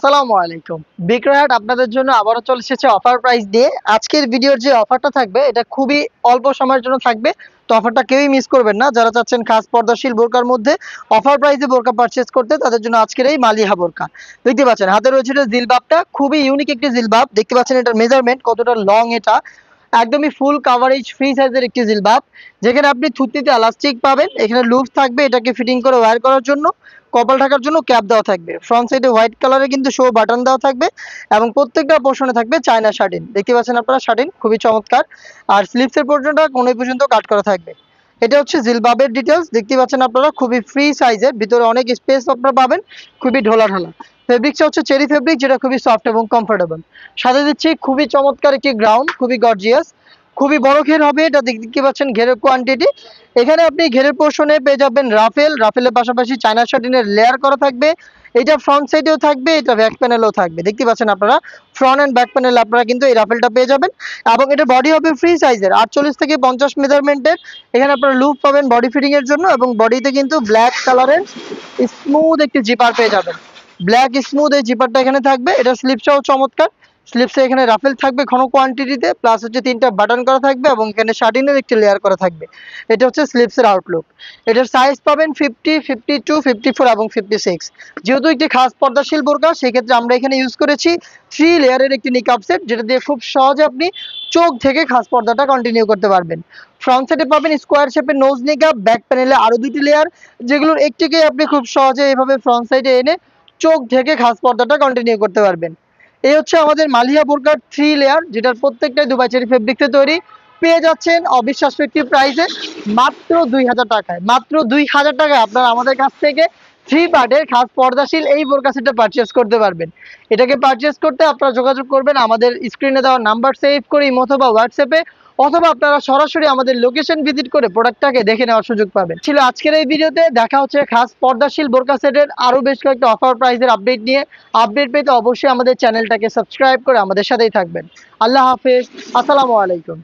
আসসালামু আলাইকুম। বিক্রয়হাট আপনাদের জন্য আবারও চলে এসেছে অফার প্রাইস দিয়ে। আজকের ভিডিওর যে অফারটা থাকবে এটা খুবই অল্প সময়ের জন্য থাকবে। তো অফারটা কেউই মিস করবেন না। যারা চাচ্ছেন খাস পর্দাশীল বোরকার মধ্যে অফার প্রাইসে বোরকা পারচেজ করতে তাদের জন্য আজকের এই মালিহা বোরকা। দেখতে পাচ্ছেন হাতে রয়েছে এটা জিলবাবটা, খুবই ইউনিক একটি জিলবাব। দেখতে পাচ্ছেন এটার মেজারমেন্ট কতটা লং, এটা একদমই ফুল কাভারেজ ফ্রি সাইজের একটি জিলবাব, যেখানে আপনি থুতনিতে এলাস্টিক পাবেন, এখানে লুপ থাকবে এটাকে ফিটিং করে ওয়্যার করার জন্য, কপাল ঢাকার জন্য ক্যাপ দেওয়া থাকবে, ফ্রন্ট সাইডে হোয়াইট কালারে কিন্তু শো বাটন দেওয়া থাকবে এবং প্রত্যেকটা পোর্শনে থাকবে চায়না শার্টিন। দেখতে পাচ্ছেন আপনারা শার্টিন খুবই চমৎকার, আর স্লিপসের পর্যন্ত কোণে পর্যন্ত কাট করা থাকবে। এটা হচ্ছে জিলবাবের ডিটেলস। দেখতে পাচ্ছেন আপনারা খুবই ফ্রি সাইজের, ভিতরে অনেক স্পেস আপনারা পাবেন, খুবই ঢোলা ঢালা। ফেব্রিক্সটা হচ্ছে চেরি ফেব্রিক, যেটা খুবই সফট এবং কমফোর্টেবল। সাথে দিচ্ছি খুবই চমৎকার একটি গ্রাউন্ড, খুবই গর্জিয়াস, খুবই বড় ঘের হবে এটা। দেখতে পাচ্ছেন ঘেরের কোয়ান্টিটি, এখানে আপনি ঘেরের পোর্শনে পেয়ে যাবেন রাফেলের পাশাপাশি চায়না শার্টিনের লেয়ার করা থাকবে। এটা ফ্রন্ট সাইডেও থাকবে, এটা ব্যাক প্যানেলেও থাকবে। দেখতে পাচ্ছেন আপনারা ফ্রন্ট এন্ড ব্যাক প্যানেল আপনারা কিন্তু এই রাফেলটা পেয়ে যাবেন, এবং এটা বডি হবে ফ্রি সাইজের 48 থেকে 50 মেজারমেন্টের। এখানে আপনারা লুপ পাবেন বডি ফিটিং এর জন্য, এবং বডিতে কিন্তু ব্ল্যাক কালারের স্মুথ একটি জিপার পেয়ে যাবেন। ব্ল্যাক স্মুথ এই জিপারটা এখানে থাকবে। এটা স্লিপসটাও চমৎকার, স্লিপসে এখানে রাফেল থাকবে ঘন কোয়ান্টিটিতে, প্লাস হচ্ছে 3টা বাটন করা থাকবে এবং এখানে শার্টিনের একটি লেয়ার করা থাকবে। এটা হচ্ছে স্লিপসের আউটলুক। এটার সাইজ পাবেন 50, 52, 54 এবং 56। যেহেতু একটি খাস পর্দাশীল বোরকা, সেক্ষেত্রে আমরা এখানে ইউজ করেছি 3 লেয়ারের একটি নিকাব সেট, যেটা দিয়ে খুব সহজে আপনি চোখ থেকে খাস পর্দাটা কন্টিনিউ করতে পারবেন। ফ্রন্ট সাইডে পাবেন স্কোয়ার শেপের নোজ নিকাব, ব্যাক প্যানেলে আরো 2টি লেয়ার, যেগুলোর একটিকে আপনি খুব সহজে এভাবে ফ্রন্ট সাইডে এনে চোখ থেকে খাস পর্দাটা কন্টিনিউ করতে পারবেন। এই হচ্ছে আমাদের মালিহা বোরকার 3 লেয়ার, যেটার প্রত্যেকটাই দুবাই চেরি ফেব্রিক্সে তৈরি। পেয়ে যাচ্ছেন অবিশ্বাস্য একটি প্রাইসে, মাত্র 2000 টাকায়। মাত্র 2000 টাকায় আপনারা আমাদের কাছ থেকে 3 পার্টের খাস পর্দাশীল এই বোরকা সেটটা পারচেস করতে পারবেন। এটাকে পারচেস করতে আপনারা যোগাযোগ করবেন আমাদের স্ক্রিনে দেওয়া নাম্বার সেভ করে অথবা হোয়াটসঅ্যাপে, অথবা আপনারা সরাসরি আমাদের লোকেশন ভিজিট করে প্রোডাক্টটাকে দেখে নেওয়ার সুযোগ পাবেন। ছিল আজকের এই ভিডিওতে। দেখা হচ্ছে খাস পর্দাশীল বোরকা সেটের আরো বেশ কয়েকটা অফার প্রাইসের আপডেট নিয়ে। আপডেট পেতে অবশ্যই আমাদের চ্যানেলটাকে সাবস্ক্রাইব করে আমাদের সাথেই থাকবেন। আল্লাহ হাফেজ, আসসালামু আলাইকুম।